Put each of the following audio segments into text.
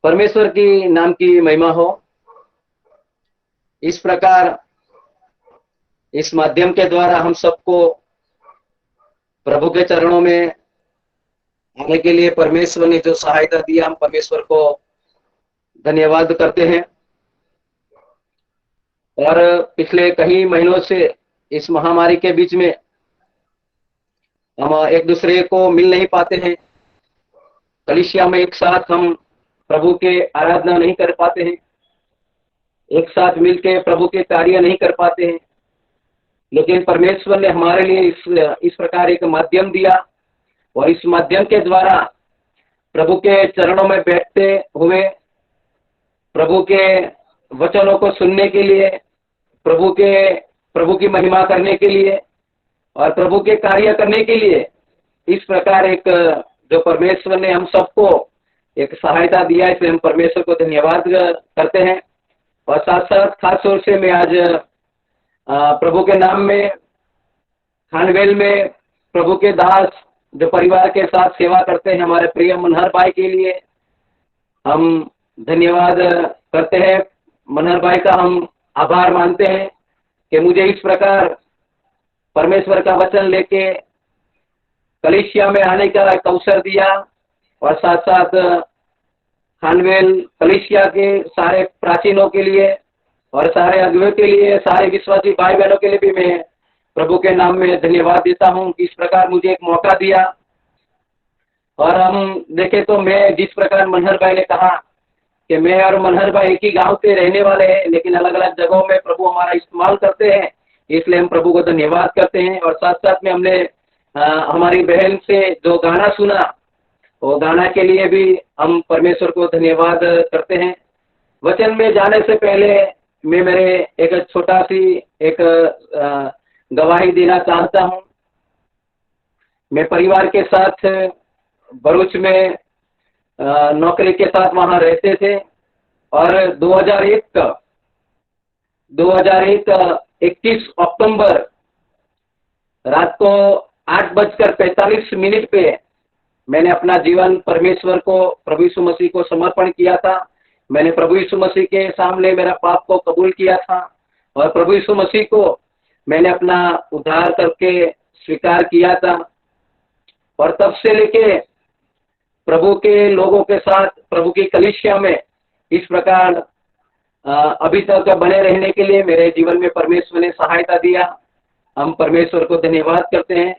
परमेश्वर की नाम की महिमा हो। इस प्रकार इस माध्यम के द्वारा हम सबको प्रभु के चरणों में आने के लिए परमेश्वर ने जो सहायता दिया, हम परमेश्वर को धन्यवाद करते हैं। और पिछले कई महीनों से इस महामारी के बीच में हम एक दूसरे को मिल नहीं पाते हैं। कलीसिया में एक साथ हम प्रभु के आराधना नहीं कर पाते हैं, एक साथ मिलके प्रभु के कार्य नहीं कर पाते हैं। लेकिन परमेश्वर ने हमारे लिए इस प्रकार एक माध्यम दिया, और इस माध्यम के द्वारा प्रभु के चरणों में बैठते हुए प्रभु के वचनों को सुनने के लिए, प्रभु की महिमा करने के लिए और प्रभु के कार्य करने के लिए इस प्रकार एक जो परमेश्वर ने हम सबको एक सहायता दिया, इसलिए हम परमेश्वर को धन्यवाद करते हैं। और साथ साथ खास तौर से मैं आज प्रभु के नाम में खानवेल में प्रभु के दास जो परिवार के साथ सेवा करते हैं, हमारे प्रिय मनहर भाई के लिए हम धन्यवाद करते हैं। मनहर भाई का हम आभार मानते हैं कि मुझे इस प्रकार परमेश्वर का वचन लेके कलीसिया में आने का एक अवसर दिया, और साथ साथ खानवेल कलीसिया के सारे प्राचीनों के लिए और सारे अगुवे के लिए, सारे विश्वासी भाई बहनों के लिए भी मैं प्रभु के नाम में धन्यवाद देता हूं कि इस प्रकार मुझे एक मौका दिया। और हम देखें तो मैं जिस प्रकार मनहर भाई ने कहा कि मैं और मनहर भाई एक ही गांव के रहने वाले हैं, लेकिन अलग अलग जगहों में प्रभु हमारा इस्तेमाल करते हैं, इसलिए हम प्रभु को धन्यवाद करते हैं। और साथ साथ में हमने हमारी बहन से जो गाना सुना, वो गाना के लिए भी हम परमेश्वर को धन्यवाद करते हैं। वचन में जाने से पहले मैं मेरे एक छोटा सी एक गवाही देना चाहता हूं। मैं परिवार के साथ भरूच में नौकरी के साथ वहां रहते थे, और 21 अक्टूबर रात को 8:45 पे मैंने अपना जीवन परमेश्वर को, प्रभु यीशु मसीह को समर्पण किया था। मैंने प्रभु यीशु मसीह के सामने मेरा पाप को कबूल किया था, और प्रभु यीशु मसीह को मैंने अपना उद्धार करके स्वीकार किया था। और तब से लेके प्रभु के लोगों के साथ, प्रभु की कलीसिया में इस प्रकार अभी तक बने रहने के लिए मेरे जीवन में परमेश्वर ने सहायता दिया। हम परमेश्वर को धन्यवाद करते हैं।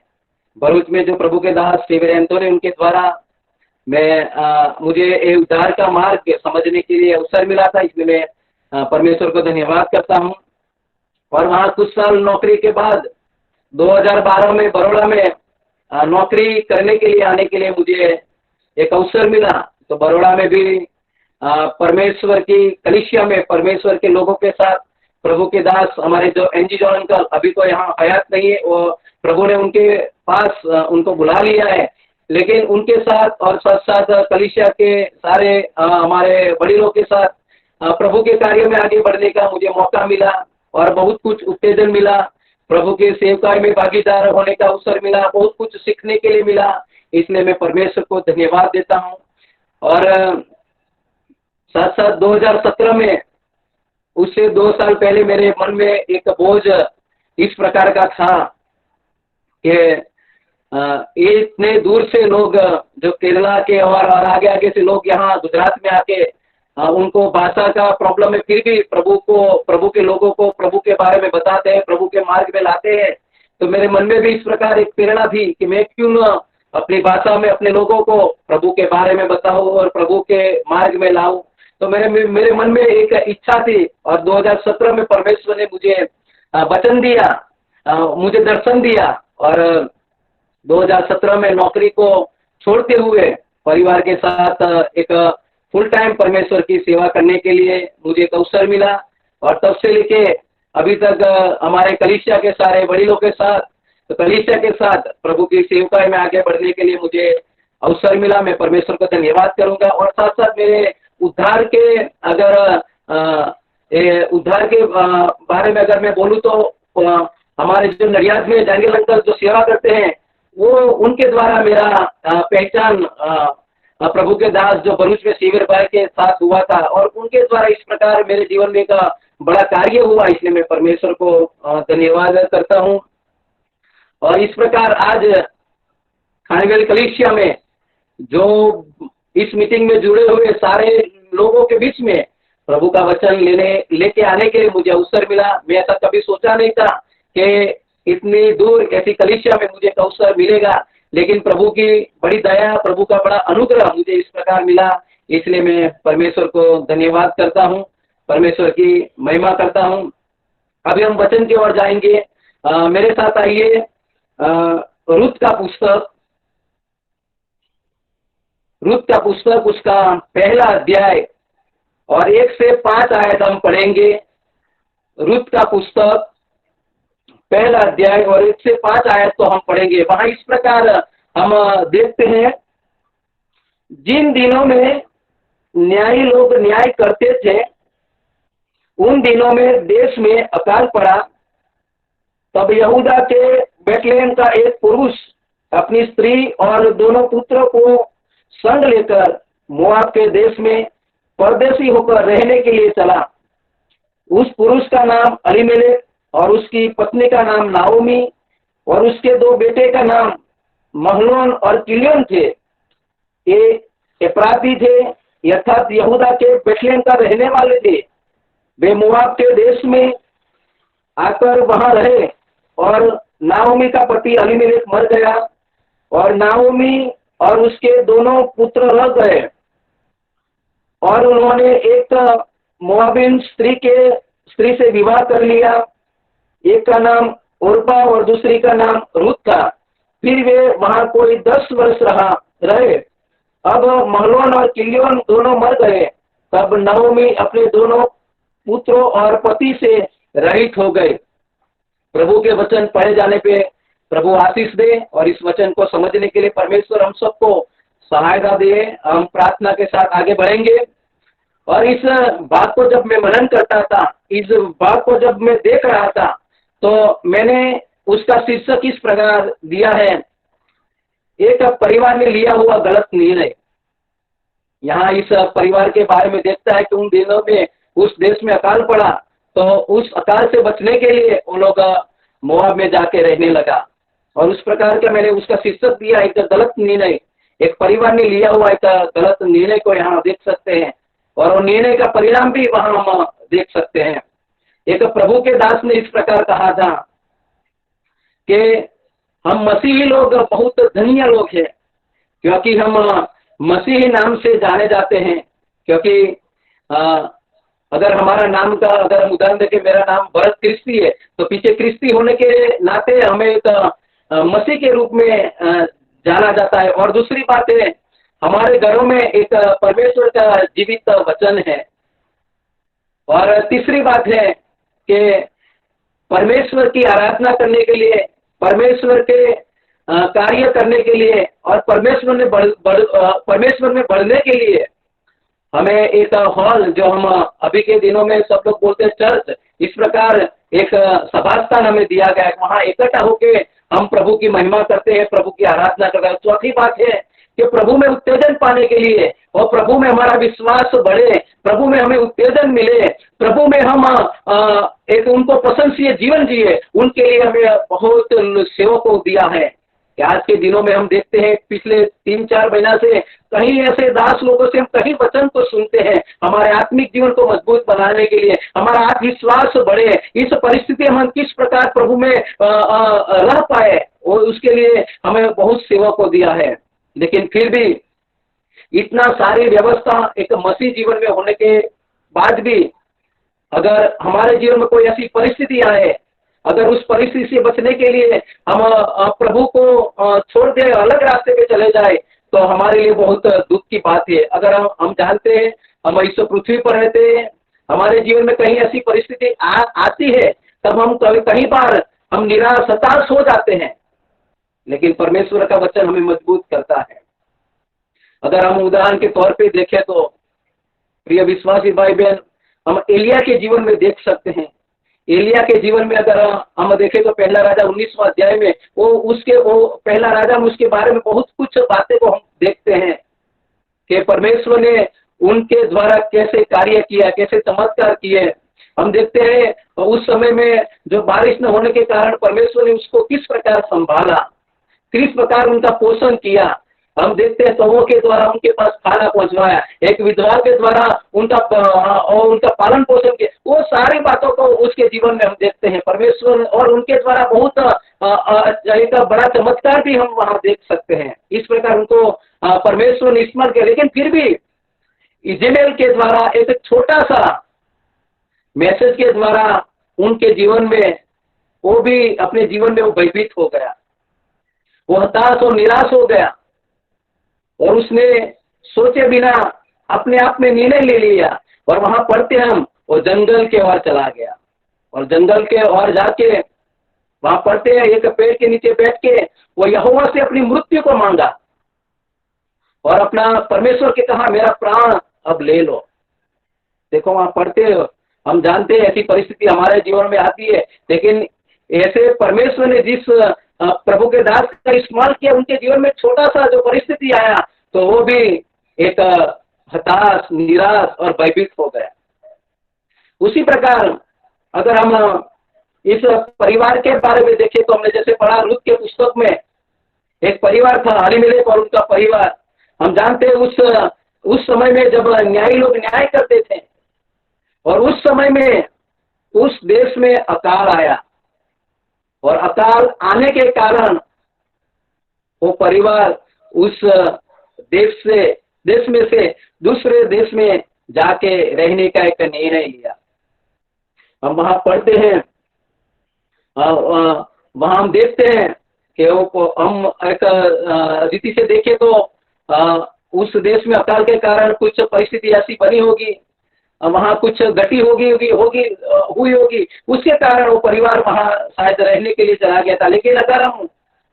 भरूच में जो प्रभु के दास सेवर एंटोनी, उनके द्वारा मुझे ये उद्धार का मार्ग समझने के लिए अवसर मिला था, इसलिए मैं परमेश्वर को धन्यवाद करता हूँ। और वहाँ कुछ साल नौकरी के बाद 2012 में बड़ौदा में नौकरी करने के लिए आने के लिए मुझे एक अवसर मिला। तो बड़ौदा में भी परमेश्वर की कलीसिया में परमेश्वर के लोगों के साथ प्रभु के दास हमारे जो एनजी जॉन अंकल अभी तो यहाँ हयात नहीं है, वो प्रभु ने उनके पास उनको बुला लिया है, लेकिन उनके साथ और साथ साथ कलीसिया के सारे हमारे वडीलों के साथ प्रभु के कार्य में आगे बढ़ने का मुझे मौका मिला, और बहुत कुछ उत्तेजन मिला। प्रभु के सेवकाई में भागीदार होने का अवसर मिला, बहुत कुछ सीखने के लिए मिला, इसलिए मैं परमेश्वर को धन्यवाद देता हूँ। और साथ साथ 2017 में, उससे 2 साल पहले मेरे मन में एक बोझ इस प्रकार का था कि इतने दूर से लोग जो केरला के और आगे आगे से लोग यहाँ गुजरात में आके उनको भाषा का प्रॉब्लम है, फिर भी प्रभु के लोगों को प्रभु के बारे में बताते हैं, प्रभु के मार्ग में लाते हैं। तो मेरे मन में भी इस प्रकार एक प्रेरणा थी कि मैं क्यों न अपनी भाषा में अपने लोगों को प्रभु के बारे में बताऊं और प्रभु के मार्ग में लाऊं। तो मेरे मन में एक इच्छा थी, और 2017 में परमेश्वर ने मुझे वचन दिया, मुझे दर्शन दिया, और 2017 में नौकरी को छोड़ते हुए परिवार के साथ एक फुल टाइम परमेश्वर की सेवा करने के लिए मुझे एक अवसर मिला। और तब से लेके अभी तक हमारे कलीसिया के सारे वडीलों के साथ, तो कलीसिया के साथ प्रभु की सेवकाई में आगे बढ़ने के लिए मुझे अवसर मिला। मैं परमेश्वर का धन्यवाद करूंगा। और साथ साथ मेरे उद्धार के बारे में अगर मैं बोलूँ तो हमारे जो नडियाद में जंगल अंकल जो सेवा करते हैं, वो उनके द्वारा मेरा पहचान प्रभु के दास जो भरूच में शिविर भाई के साथ हुआ था, और उनके द्वारा इस प्रकार मेरे जीवन में एक बड़ा कार्य हुआ, इसलिए मैं परमेश्वर को धन्यवाद करता हूँ। और इस प्रकार आज खानेवाली कलीसिया में जो इस मीटिंग में जुड़े हुए सारे लोगों के बीच में प्रभु का वचन लेके आने के लिए मुझे अवसर मिला। मैं ऐसा कभी सोचा नहीं था कि इतनी दूर ऐसी कलीसिया में मुझे अवसर मिलेगा, लेकिन प्रभु की बड़ी दया, प्रभु का बड़ा अनुग्रह मुझे इस प्रकार मिला, इसलिए मैं परमेश्वर को धन्यवाद करता हूँ, परमेश्वर की महिमा करता हूँ। अभी हम वचन की ओर जाएंगे। मेरे साथ आइए, रूत का पुस्तक उसका पहला अध्याय और 1 से 5 आयत हम पढ़ेंगे। रूत का पुस्तक पहला अध्याय और 1 से 5 आयत तो हम पढ़ेंगे। वहां इस प्रकार हम देखते हैं, जिन दिनों में न्यायी लोग न्याय करते थे, उन दिनों में देश में अकाल पड़ा। तब यहूदा के बेतलेहम का एक पुरुष अपनी स्त्री और दोनों पुत्रों को संग लेकर मोआब के देश में परदेशी होकर रहने के लिए चला। उस पुरुष का नाम अलीमेलेक और उसकी पत्नी का नाम नाओमी और उसके 2 बेटे का नाम महलोन और किलियन थे। ये एप्राती थे, अर्थात यहूदा के बेतलेहम का रहने वाले थे। वे मोआब के देश में आकर वहां रहे और नाओमी का पति अलीमेलेक मर गया और नाओमी और उसके दोनों पुत्र रह गए, और उन्होंने एक मोआबिन स्त्री से विवाह कर लिया। एक का नाम ओरपा और दूसरी का नाम रूत था। फिर वे वहां कोई 10 वर्ष रहे। अब महलोन और किलियन दोनों मर गए। तब नाओमी अपने दोनों पुत्रों और पति से रहित हो गए। प्रभु के वचन पढ़े जाने पे प्रभु आशीष दे, और इस वचन को समझने के लिए परमेश्वर हम सबको सहायता दे। हम प्रार्थना के साथ आगे बढ़ेंगे। और इस बात को जब मैं मनन करता था, इस बात को जब मैं देख रहा था, तो मैंने उसका शीर्षक इस प्रकार दिया है, एक परिवार ने लिया हुआ गलत निर्णय। यहाँ इस परिवार के बारे में देखता है कि उन दिनों में उस देश में अकाल पड़ा, तो उस अकाल से बचने के लिए वो लोग मोआब में जाके रहने लगा, और उस प्रकार का मैंने उसका शीर्षक दिया, एक गलत निर्णय। एक परिवार ने लिया हुआ एक गलत निर्णय को यहाँ देख सकते हैं, और वो निर्णय का परिणाम भी वहां हम देख सकते हैं। एक प्रभु के दास ने इस प्रकार कहा था कि हम मसीही लोग बहुत धन्य लोग हैं, क्योंकि हम मसीही नाम से जाने जाते हैं। क्योंकि अगर हमारा नाम का, अगर हम उदाहरण दें कि मेरा नाम भरत क्रिस्ती है, तो पीछे क्रिस्ती होने के नाते हमें एक मसीह के रूप में जाना जाता है। और दूसरी बात है, हमारे घरों में एक परमेश्वर का जीवित वचन है। और तीसरी बात है कि परमेश्वर की आराधना करने के लिए, परमेश्वर के कार्य करने के लिए और परमेश्वर में बढ़ने के लिए हमें एक हॉल, जो हम अभी के दिनों में सब लोग बोलते हैं चर्च, इस प्रकार एक सभा स्थान हमें दिया गया है। वहाँ इकट्ठा होके हम प्रभु की महिमा करते हैं, प्रभु की आराधना करते हैं। चौथी बात है कि प्रभु में उत्तेजन पाने के लिए और प्रभु में हमारा विश्वास बढ़े, प्रभु में हमें उत्तेजन मिले, प्रभु में हम एक उनको प्रशंसीय जीवन जिए, उनके लिए हमें बहुत सेवा को दिया है। कि आज के दिनों में हम देखते हैं, पिछले 3-4 महीना से कहीं ऐसे दास लोगों से हम कहीं वचन को सुनते हैं, हमारे आत्मिक जीवन को मजबूत बनाने के लिए, हमारा आत्मविश्वास बढ़े, इस परिस्थिति में हम किस प्रकार प्रभु में रह पाए, और उसके लिए हमें बहुत सेवा को दिया है। लेकिन फिर भी इतना सारी व्यवस्था एक मसीह जीवन में होने के बाद भी अगर हमारे जीवन में कोई ऐसी परिस्थिति आए, अगर उस परिस्थिति से बचने के लिए हम प्रभु को छोड़ दे, अलग रास्ते पे चले जाए, तो हमारे लिए बहुत दुख की बात है। अगर हम जानते हैं हम इस पृथ्वी पर रहते हैं, हमारे जीवन में कहीं ऐसी परिस्थिति आती है, तब हम कई बार हम निराश हताश हो जाते हैं। लेकिन परमेश्वर का वचन हमें मजबूत करता है। अगर हम उदाहरण के तौर पे देखें तो प्रिय विश्वासी भाई बहन, हम एलिया के जीवन में देख सकते हैं। एलिया के जीवन में अगर हम देखें तो पहला राजा 19वां अध्याय में वो पहला राजा में उसके बारे में बहुत कुछ बातें को हम देखते हैं। कि परमेश्वर ने उनके द्वारा कैसे कार्य किया, कैसे चमत्कार किए। हम देखते हैं उस समय में जो बारिश न होने के कारण परमेश्वर ने उसको किस प्रकार संभाला, किस प्रकार उनका पोषण किया। हम देखते हैं कौवों के द्वारा उनके पास खाना पहुंचवाया, एक विधवा के द्वारा उनका पालन पोषण किया। वो सारी बातों को उसके जीवन में हम देखते हैं परमेश्वर, और उनके द्वारा बहुत एक बड़ा चमत्कार भी हम वहां देख सकते हैं। इस प्रकार उनको परमेश्वर ने स्मरण किया। लेकिन फिर भी इज़राइल के द्वारा एक छोटा सा मैसेज के द्वारा उनके जीवन में वो भी अपने जीवन में वो भयभीत हो गया, वो हताश और निराश हो गया, और उसने सोचे बिना अपने आप में निर्णय ले लिया। और वहां पढ़ते हम वो जंगल के ओर चला गया, और जंगल के ओर जाके वहां पढ़ते हैं एक पेड़ के नीचे बैठ के वो यहोवा से अपनी मृत्यु को मांगा, और अपना परमेश्वर के कहा मेरा प्राण अब ले लो। देखो वहां पढ़ते हो, हम जानते हैं ऐसी परिस्थिति हमारे जीवन में आती है, लेकिन ऐसे परमेश्वर ने जिस प्रभु के दास का इस्तेमाल किया, उनके जीवन में छोटा सा जो परिस्थिति आया तो वो भी एक हताश, निराश और भयभीत हो गया। उसी प्रकार अगर हम इस परिवार के बारे में देखें तो हमने जैसे पढ़ा रूत के पुस्तक में, एक परिवार था अलीमेलेक और उनका परिवार। हम जानते हैं उस समय में जब न्यायी लोग न्याय करते थे, और उस समय में उस देश में अकाल आया, और अकाल आने के कारण वो परिवार उस देश में से दूसरे देश में जाके रहने का एक निर्णय लिया। हम वहां पढ़ते हैं, वहां हम देखते हैं कि हम एक रीति से देखें तो उस देश में अकाल के कारण कुछ परिस्थिति ऐसी बनी होगी, वहां कुछ गति हुई होगी, उसके कारण वो परिवार वहां शायद रहने के लिए चला गया था। लेकिन अगर हम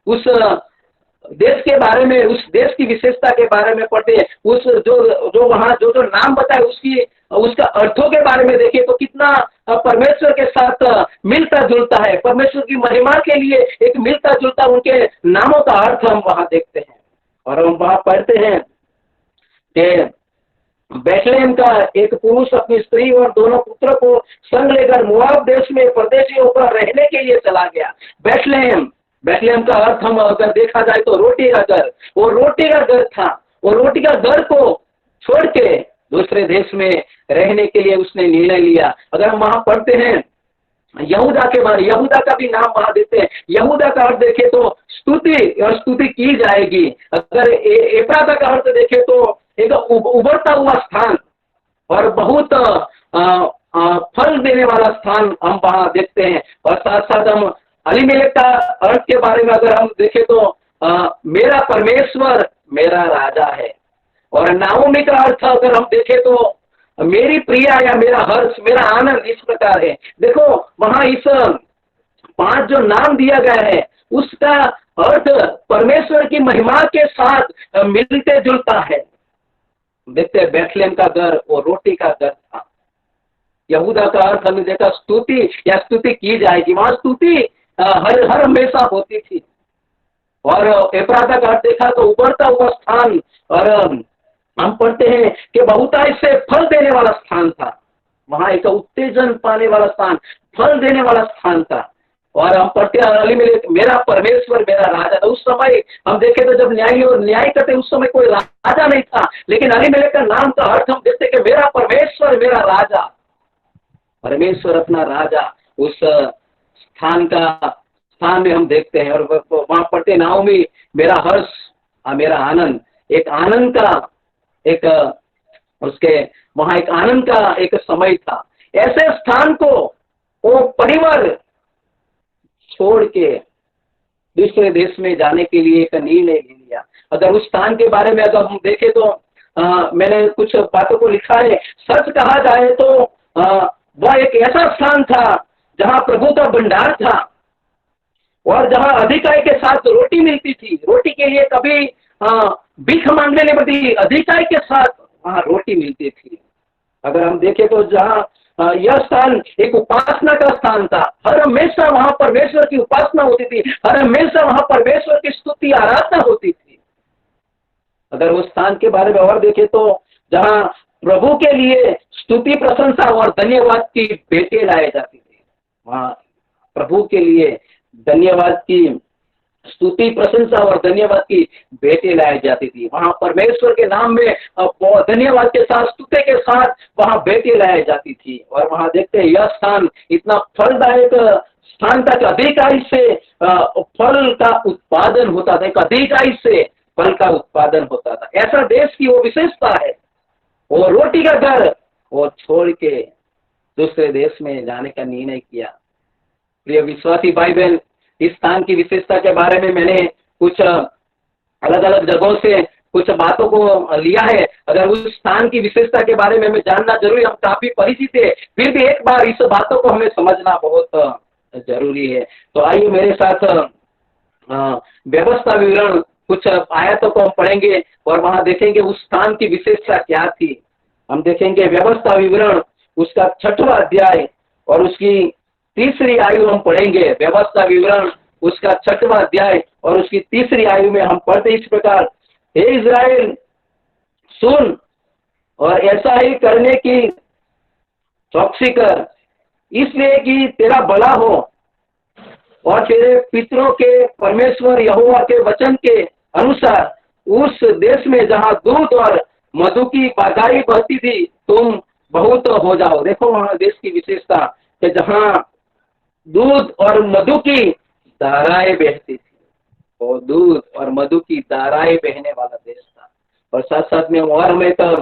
उस देश के बारे में, उस देश की विशेषता के बारे में पढ़ते हैं, उस जो वहां जो नाम बताए उसका अर्थों के बारे में देखें तो कितना परमेश्वर के साथ मिलता जुलता है, परमेश्वर की महिमा के लिए एक मिलता जुलता उनके नामों का अर्थ हम वहां देखते हैं। और हम वहां पढ़ते हैं कि बैतलहम का एक पुरुष अपनी स्त्री और दोनों पुत्र को संग लेकर मोआब देश में परदेशियों पर रहने के लिए चला गया। बैतलहम का अर्थ हम अगर देखा जाए तो रोटी का घर, वो रोटी का घर था। वो रोटी का घर को छोड़ के दूसरे देश में रहने के लिए उसने निर्णय लिया। अगर हम वहां पढ़ते हैं यहूदा के बारे, यहूदा का भी नाम वहां देते हैं। यहूदा का अर्थ देखे तो स्तुति की जाएगी। अगर एफ्राता का अर्थ देखे तो एक उभरता हुआ स्थान और बहुत फल देने वाला स्थान हम वहां देखते हैं। और साथ साथ हम अलीमेलेक का अर्थ के बारे में अगर हम देखें तो मेरा परमेश्वर मेरा राजा है। और नाओमी का अर्थ अगर हम देखें तो मेरी प्रिया या मेरा हर्ष, मेरा आनंद, इस प्रकार है। देखो वहां इस 5 जो नाम दिया गया है उसका अर्थ परमेश्वर की महिमा के साथ मिलते जुलता है। देखते हैं बैतलहम का घर और रोटी का घर था। यहूदा का अर्थ हमने देखा स्तुति या स्तुति की जाएगी, वहां स्तुति हर हमेशा होती थी। और एफ्राता का अर्थ देखा तो उभरता हुआ स्थान, और हम पढ़ते हैं कि बहुतायत से फल देने वाला स्थान था। वहां एक उत्तेजन पाने वाला स्थान, फल देने वाला स्थान था। और हम पढ़ते हैं अलीमेलेक मेरा परमेश्वर मेरा राजा था। उस समय हम देखें तो जब न्याय करते उस समय कोई राजा नहीं था, लेकिन अलीमेलेक का नाम का अर्थ हम देखते कि मेरा परमेश्वर मेरा राजा, परमेश्वर अपना राजा उस स्थान में हम देखते हैं। और वहां पढ़ते नाओमी मेरा हर्ष मेरा आनंद, एक आनंद का एक उसके वहां एक आनंद का एक समय था। ऐसे स्थान को वो परिवार छोड़ के दूसरे देश में जाने के लिए एक निर्णय ले लिया। अगर उस स्थान के बारे में अगर हम देखें तो मैंने कुछ बातों को लिखा है। सच कहा जाए तो वह एक ऐसा स्थान था जहां प्रभु का भंडार था, और जहां अधिकारी के साथ रोटी मिलती थी। रोटी के लिए कभी भीख मांगने नहीं पड़ती, अधिकारी के साथ वहां रोटी मिलती थी। अगर हम देखें तो जहां यह स्थान एक उपासना का स्थान था, हर हमेशा वहां परमेश्वर की उपासना होती थी, हर हमेशा वहां परमेश्वर की स्तुति आराधना होती थी। अगर उस स्थान के बारे में और देखें तो जहाँ प्रभु के लिए स्तुति प्रशंसा और धन्यवाद की भेंटें लाई जाती थी, वहाँ प्रभु के लिए धन्यवाद की स्तुति प्रशंसा और धन्यवाद की भेंटें लाई जाती थी। वहां परमेश्वर के नाम में धन्यवाद के साथ स्तुति के साथ वहां भेंटें लाई जाती थी। और वहां देखते हैं यह स्थान इतना फलदायक स्थान था कि अधिकाई से फल का उत्पादन होता था, एक अधिकाई से फल का उत्पादन होता था। ऐसा देश की वो विशेषता है। वो रोटी का घर वो छोड़ के दूसरे देश में जाने का निर्णय किया। प्रिय विश्वासी भाई बहन, इस स्थान की विशेषता के बारे में मैंने कुछ अलग अलग जगहों से कुछ बातों को लिया है। अगर उस स्थान की विशेषता के बारे में हमें जानना जरूरी, हम काफी परिचित है, फिर भी एक बार इस बातों को हमें समझना बहुत जरूरी है। तो आइए मेरे साथ व्यवस्था विवरण कुछ आयतों को हम पढ़ेंगे और वहां देखेंगे उस स्थान की विशेषता क्या थी। हम देखेंगे व्यवस्था विवरण उसका 6वां अध्याय और उसकी 3री आयु हम पढ़ेंगे। व्यवस्था विवरण उसका 6वां अध्याय और उसकी 3री आयु में हम पढ़ते इस प्रकार, हे इज़राइल सुन और ऐसा ही करने की चौकसी कर, इसलिए कि तेरा भला हो और तेरे पितरों के परमेश्वर यहोवा के वचन के अनुसार उस देश में जहां दूध और मधु की बागाई बहती थी तुम बहुत हो जाओ। देखो वहां देश की विशेषता कि जहां दूध और मधु की धाराएं बहती थी, वो दूध और मधु की धाराएं बहने वाला देश था। और साथ साथ में और हमें तो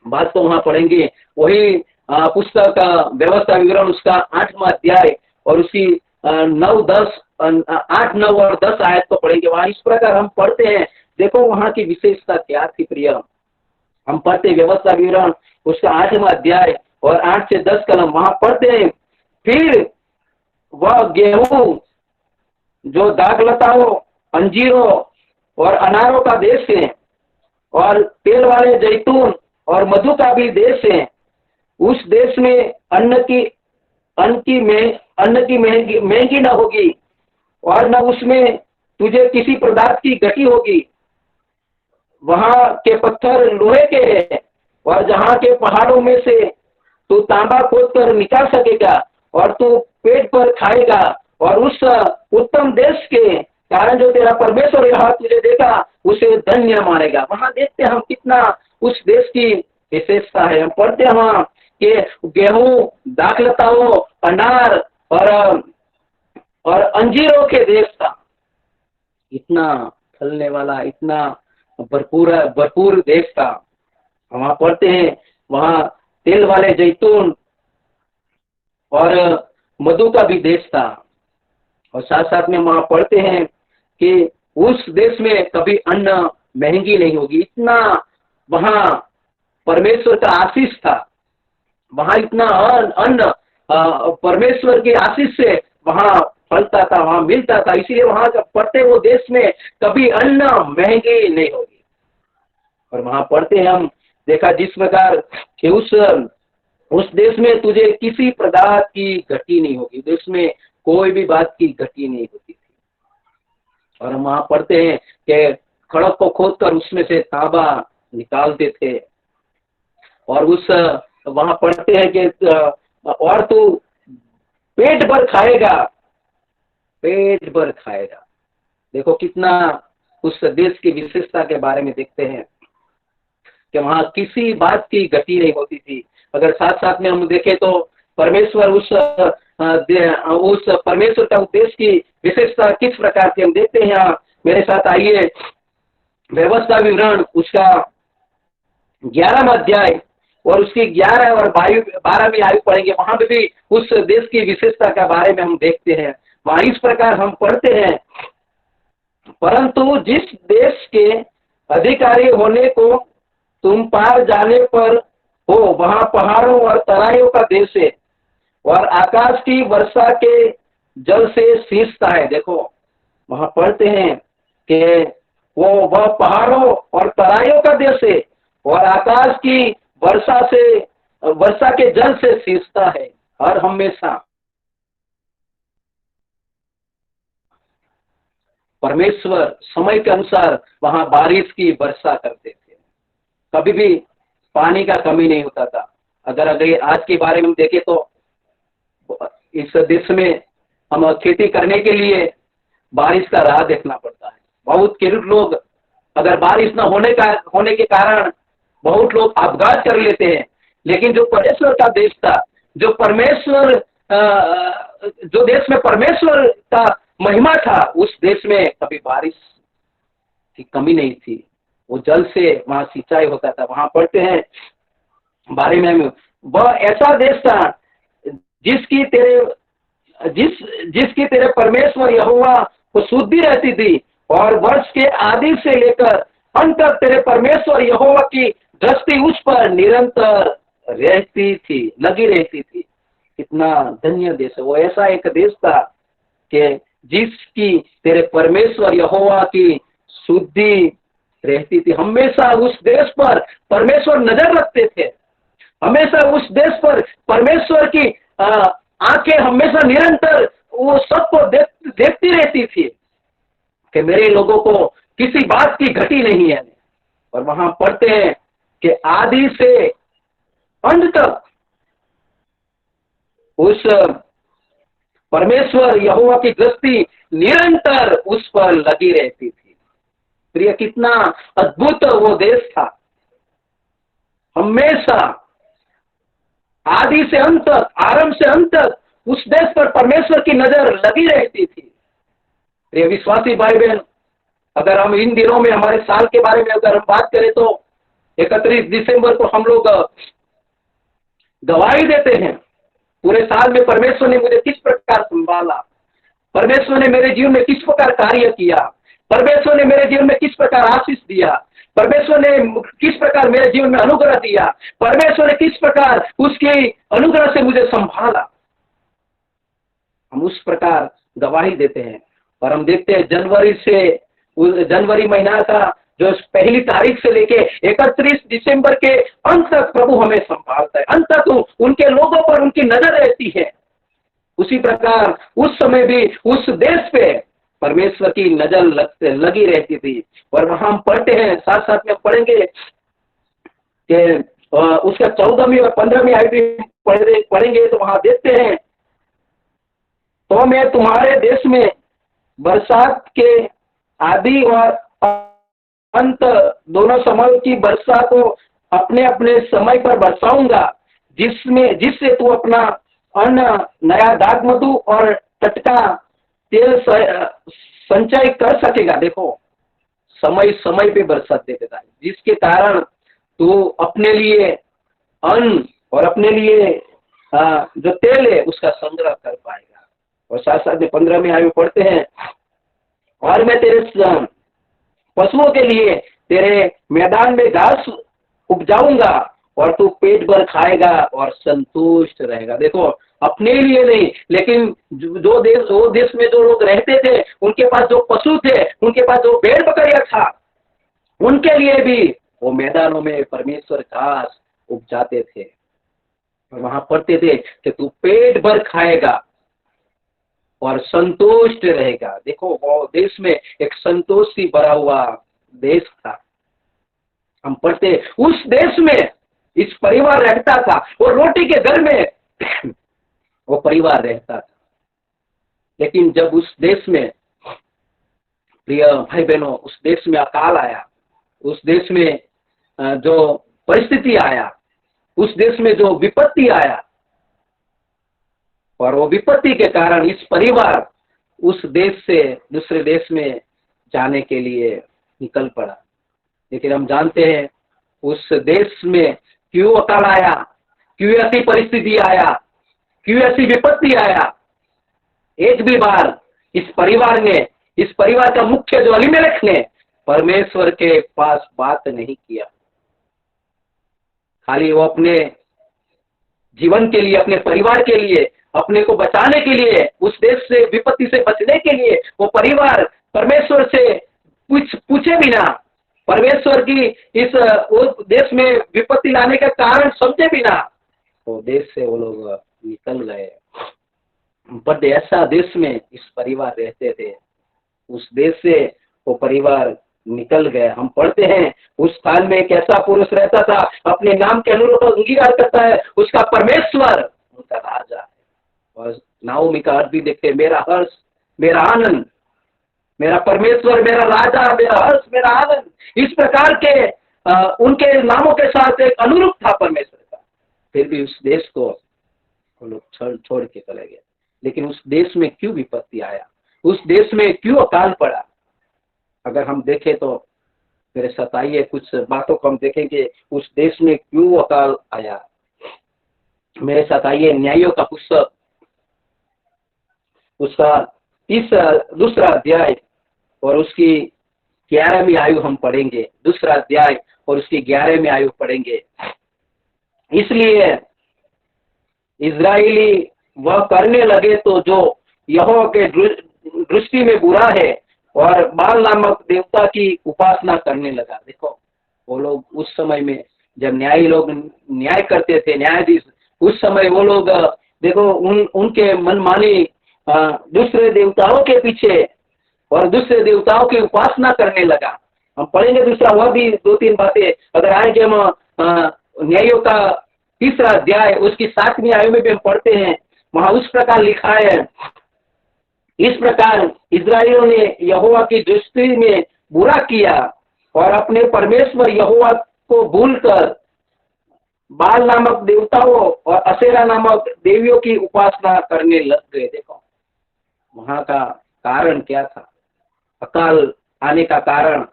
बात तो वहां पढ़ेंगे वही पुस्तक व्यवस्था विवरण उसका 8वां अध्याय और उसकी 8, 9 और 10 आयत को पढ़ेंगे। वहां इस प्रकार हम पढ़ते हैं, देखो वहां की विशेषता क्या थी प्रिय। हम पढ़ते व्यवस्था विवरण उसका 8वां अध्याय और 8 से 10 कलम वहां पढ़ते हैं, फिर वह गेहूं जो दाखलताओं, अंजीरों और अनारों का देश है और तेल वाले जैतून और मधु का भी देश है। उस देश में अन्न की महंगी न होगी और न उसमें तुझे किसी पदार्थ की घटी होगी। वहां के पत्थर लोहे के हैं और जहां के पहाड़ों में से तू तांबा खोद कर निकाल सकेगा और तू पेट पर खाएगा और उस उत्तम देश के कारण जो तेरा परमेश्वर यहाँ तुझे देगा उसे धन्य मानेगा। वहां देखते हम कितना उस देश की विशेषता है। हम पढ़ते हैं वहां के गेहूं, दाखलताओं, अनार और अंजीरों के देश था। इतना फलने वाला, इतना भरपूर देश था। वहां पढ़ते हैं वहां तेल वाले जैतून और मधु का भी देश था। और साथ साथ में वहां पढ़ते हैं कि उस देश में कभी अन्न महंगी नहीं होगी। इतना वहां परमेश्वर का आशीष था, वहां इतना अन्न परमेश्वर की आशीष से वहां फलता था, वहां मिलता था। इसीलिए वहां जब पढ़ते वो देश में कभी अन्न महंगी नहीं होगी। और वहां पढ़ते हैं हम, देखा जिस प्रकार कि उस देश में तुझे किसी पदार्थ की घटी नहीं होगी, देश में कोई भी बात की घटी नहीं होती थी। और हम वहां पढ़ते हैं कि खड़क को खोदकर उसमें से तांबा निकालते थे। और वहां पढ़ते हैं कि और तू पेट भर खाएगा, पेट भर खाएगा। देखो कितना उस देश की विशेषता के बारे में देखते हैं कि वहां किसी बात की गति नहीं होती थी। अगर साथ साथ में हम देखें तो परमेश्वर उस परमेश्वर का उद्देश्य की विशेषता किस प्रकार की हम देखते हैं। यहाँ मेरे साथ आइए व्यवस्था विवरण उसका 11वां अध्याय और उसकी 11 और 12वीं आयु पढ़ेंगे। वहां पे भी उस देश की विशेषता के बारे में हम देखते हैं। वहां इस प्रकार हम पढ़ते हैं, परंतु जिस देश के अधिकारी होने को तुम पार जाने पर हो वहां पहाड़ों और तराइयों का देश है और आकाश की वर्षा के जल से सींचता है। देखो वहां पढ़ते हैं कि वह पहाड़ों और तराइयों का देश है और आकाश की वर्षा के जल से सींचता है हर हमेशा। परमेश्वर समय के अनुसार वहां बारिश की वर्षा करते थे। कभी भी पानी का कमी नहीं होता था। अगर आज के बारे में हम देखें तो इस देश में हम खेती करने के लिए बारिश का राह देखना पड़ता है। बहुत किसान लोग अगर बारिश न होने के कारण बहुत लोग अपघात कर लेते हैं। लेकिन जो परमेश्वर का देश था, जो देश में परमेश्वर का महिमा था, उस देश में कभी बारिश की कमी नहीं थी। वो जल से वहां सिंचाई होता था। वहां पढ़ते हैं बारे में, वह ऐसा देश था जिसकी तेरे परमेश्वर यहोवा को शुद्धि रहती थी, और वर्ष के आदि से लेकर अंत तक तेरे परमेश्वर यहोवा की दृष्टि उस पर निरंतर रहती थी, लगी रहती थी। कितना धन्य देश है वो। ऐसा एक देश था कि जिसकी तेरे परमेश्वर यहोवा की शुद्धि रहती थी। हमेशा उस देश पर परमेश्वर नजर रखते थे। हमेशा उस देश पर परमेश्वर की आंखें हमेशा निरंतर वो सबको देखती रहती थी कि मेरे लोगों को किसी बात की घटी नहीं है। और वहां पढ़ते हैं कि आदि से अंत तक उस परमेश्वर यहोवा की दृष्टि निरंतर उस पर लगी रहती थी। प्रिय, कितना अद्भुत वो देश था। हमेशा आदि से अंत तक, आरंभ से अंत तक उस देश पर परमेश्वर की नजर लगी रहती थी। प्रिय विश्वासी भाई बहन, अगर हम इन दिनों में हमारे साल के बारे में अगर हम बात करें तो 31 दिसंबर को हम लोग गवाही देते हैं। पूरे साल में परमेश्वर ने मुझे किस प्रकार संभाला, परमेश्वर ने मेरे जीवन में किस प्रकार कार्य किया, परमेश्वर ने मेरे जीवन में किस प्रकार आशीष दिया, परमेश्वर ने किस प्रकार मेरे जीवन में अनुग्रह दिया, परमेश्वर ने किस प्रकार उसके अनुग्रह से मुझे संभाला। हम उस प्रकार गवाही देते हैं। और हम देखते हैं जनवरी महीना का जो पहली तारीख से लेके 31 दिसंबर के अंत तक प्रभु हमें संभालता है। अंत तक उनके लोगों पर उनकी नजर रहती है। उसी प्रकार उस समय भी उस देश पे परमेश्वर की नजर लगी रहती थी। और वहां हम पढ़ते हैं, साथ साथ में पढ़ेंगे कि उसका 14वीं और 15वीं आयत पढ़ेंगे तो वहां देखते हैं, तो मैं तुम्हारे देश में बरसात के आदि और अंत दोनों समय की वर्षा को अपने अपने समय पर बरसाऊंगा, जिससे तू अपना अन्न, नया दाख मधु और टटका तेल संचय कर सकेगा। देखो, समय समय पे बरसात देता है, जिसके कारण तू अपने लिए अन्न और अपने लिए जो तेल है उसका संग्रह कर पाएगा। और साथ साथ में 15वीं आयत में पढ़ते हैं, और मैं तेरे पशुओं के लिए तेरे मैदान में घास उपजाऊंगा और तू पेट भर खाएगा और संतुष्ट रहेगा। देखो, अपने लिए नहीं, लेकिन वो देश में जो लोग रहते थे, उनके पास जो पशु थे, उनके पास जो भेड़ बकरियां था, उनके लिए भी वो मैदानों में परमेश्वर घास उपजाते थे। और वहां पढ़ते थे कि तू पेट भर खाएगा और संतुष्ट रहेगा। देखो, वो देश में एक संतोष से भरा हुआ देश था। हम पढ़ते उस देश में इस परिवार रहता था, वो रोटी के घर में वो परिवार रहता था। लेकिन जब उस देश में, प्रिय भाई बहनों, उस देश में अकाल आया, उस देश में जो परिस्थिति आया, उस देश में जो विपत्ति आया, और वो विपत्ति के कारण इस परिवार उस देश से दूसरे देश में जाने के लिए निकल पड़ा। लेकिन हम जानते हैं उस देश में क्यों अकाल आया, क्यों ऐसी परिस्थिति आया, क्यों ऐसी विपत्ति आया। एक भी बार इस परिवार का मुख्य जो अलीमेलेक ने परमेश्वर के पास बात नहीं किया। खाली वो अपने जीवन के लिए, अपने परिवार के लिए, अपने को बचाने के लिए, उस देश से विपत्ति से बचने के लिए वो परिवार परमेश्वर से पूछे बिना, परमेश्वर की उस देश में विपत्ति लाने का कारण समझे बिना वो देश से वो लोग निकल गए। बट ऐसा देश में इस परिवार रहते थे उस देश से वो परिवार निकल गए। हम पढ़ते हैं उस स्थान में एक ऐसा पुरुष रहता था, अपने नाम के अनुरूप अंगीकार करता है, उसका परमेश्वर उनका राजा है। और नाओमी का अर्थ भी देखते, मेरा हर्ष, मेरा आनंद, मेरा परमेश्वर, मेरा राजा, मेरा हर्ष, मेरा आनंद। इस प्रकार के उनके नामों के साथ एक अनुरूप था परमेश्वर का। फिर भी उस देश को वो लोग छोड़ के चले गए। लेकिन उस देश में क्यों विपत्ति आया, उस देश में क्यों अकाल पड़ा? अगर हम देखें तो मेरे साथ आइए कुछ बातों को हम देखेंगे, उस देश में क्यों अकाल आया। मेरे साथ आइए न्यायों का पुस्तक, उसका दूसरा अध्याय और उसकी 11वीं आयु हम पढ़ेंगे। दूसरा अध्याय और उसकी 11वीं आयु पढ़ेंगे। इसलिए इजराइली वह करने लगे तो जो यहोवा के दृष्टि में बुरा है, और बाल नामक देवता की उपासना करने लगा। देखो वो लोग उस समय में जब न्यायी लोग न्याय करते थे, न्यायाधीश, उस समय वो लोग देखो उनके मनमानी दूसरे देवताओं के पीछे और दूसरे देवताओं की उपासना करने लगा। हम पढ़ेंगे दूसरा, वह भी 2-3 बातें अगर आएंगे हम न्यायों का 3रा अध्याय उसकी 7वीं आयु में भी हम पढ़ते हैं। वहां उस प्रकार लिखा है, इस प्रकार इस्राएलियों ने यहोवा की दृष्टि में बुरा किया और अपने परमेश्वर यहोवा को भूलकर बाल नामक देवताओं और असेरा नामक देवियों की उपासना करने लग गए। देखो वहां का कारण क्या था, अकाल आने का कारण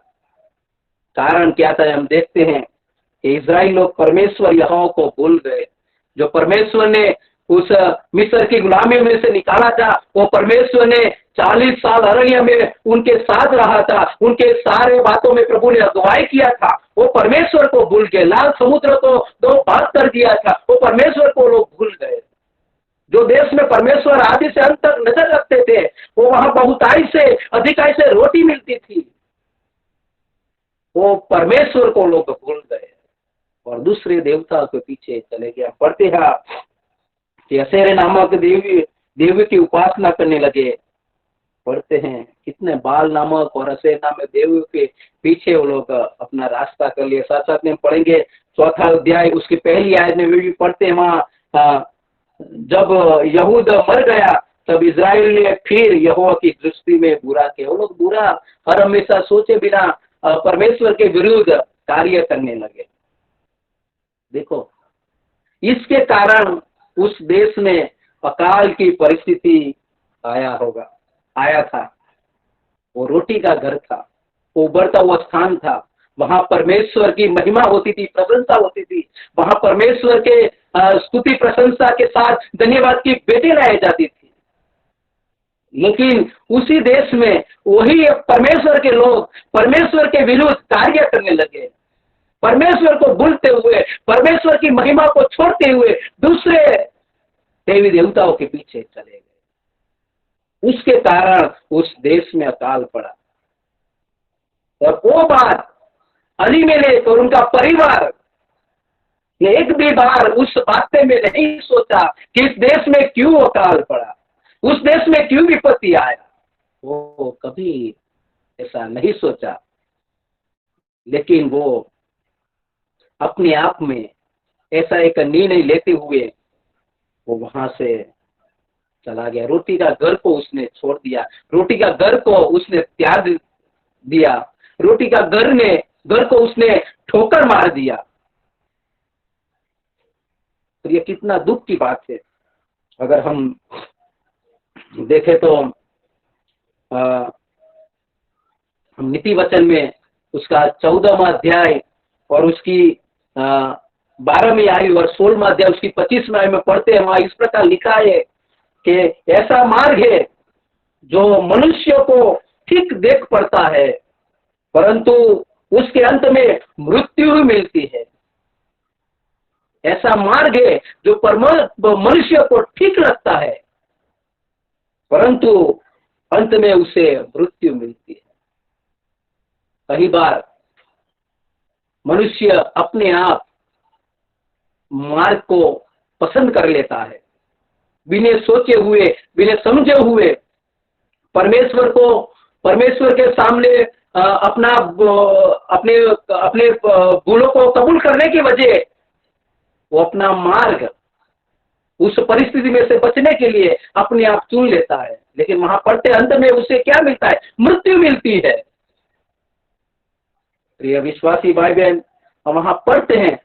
क्या था? हम देखते हैं कि इजराइल लोग परमेश्वर यहोवा को भूल गए। जो परमेश्वर ने उस मिस्र की गुलामी में से निकाला था, वो परमेश्वर ने 40 साल अरण्य में उनके साथ रहा था, उनके सारे बातों में प्रभु ने अगुवाई किया था। वो परमेश्वर को भूल गए। लाल समुद्र को 2 भाग कर दिया था, वो परमेश्वर को लोग भूल गए। जो देश में परमेश्वर आदि से अंत तक नजर रखते थे, वो वहां बहुताई से अधिकाई से रोटी मिलती थी, वो परमेश्वर को लोग भूल गए और दूसरे देवता के पीछे चले गए। पढ़ते हैं कि असेरे नामक देवी की उपासना करने लगे। पढ़ते हैं कितने बाल नामक और असेर नामक देवियों के पीछे वो लोग अपना रास्ता कर लिए। साथ साथ में पढ़ेंगे 4था अध्याय उसकी 1ली आयत में भी पढ़ते हैं, वहां जब यहूदा मर गया तब इजराइल ने फिर यहोवा की दृष्टि में बुरा किया। वो लोग बुरा हर हमेशा सोचे बिना परमेश्वर के विरुद्ध कार्य करने लगे। देखो इसके कारण उस देश में अकाल की परिस्थिति आया था। वो रोटी का घर था, वो उभरता हुआ स्थान था। वहां परमेश्वर की महिमा होती थी, प्रशंसा होती थी। वहां परमेश्वर के स्तुति प्रशंसा के साथ धन्यवाद की भेंटें लाई जाती थी। लेकिन उसी देश में वही परमेश्वर के लोग परमेश्वर के विरुद्ध कार्य करने लगे। परमेश्वर को भूलते हुए, परमेश्वर की महिमा को छोड़ते हुए दूसरे देवी देवताओं के पीछे चले गए। उसके कारण उस देश में अकाल पड़ा। और वो बात एलीमेलेक और उनका परिवार ने एक भी बार उस बातें में नहीं सोचा कि इस देश में क्यों अकाल पड़ा, उस देश में क्यों विपत्ति आया। वो कभी ऐसा नहीं सोचा। लेकिन वो अपने आप में ऐसा एक निर्णय लेते हुए वो वहां से चला गया। रोटी का घर को उसने छोड़ दिया, रोटी का घर को उसने त्याग दिया, रोटी का घर को उसने ठोकर मार दिया। तो ये कितना दुख की बात है। अगर हम देखें तो हम नीति वचन में उसका 14वां अध्याय और उसकी 12वीं आयु और 16वां अध्याय उसकी 25वीं आयु में पढ़ते हैं। वहां इस प्रकार लिखा है कि ऐसा मार्ग है जो मनुष्य को ठीक देख पड़ता है, परंतु उसके अंत में मृत्यु ही मिलती है। ऐसा मार्ग है जो मनुष्य को ठीक लगता है, परंतु अंत में उसे मृत्यु मिलती है। कई बार मनुष्य अपने आप मार्ग को पसंद कर लेता है, बिना सोचे हुए, बिना समझे हुए परमेश्वर को परमेश्वर के सामने अपने अपने भूलों को कबूल करने की वजह वो अपना मार्ग उस परिस्थिति में से बचने के लिए अपने आप चुन लेता है, लेकिन वहां पढ़ते अंत में उसे क्या मिलता है? मृत्यु मिलती है। प्रिय विश्वासी भाई बहन, हम वहां पढ़ते हैं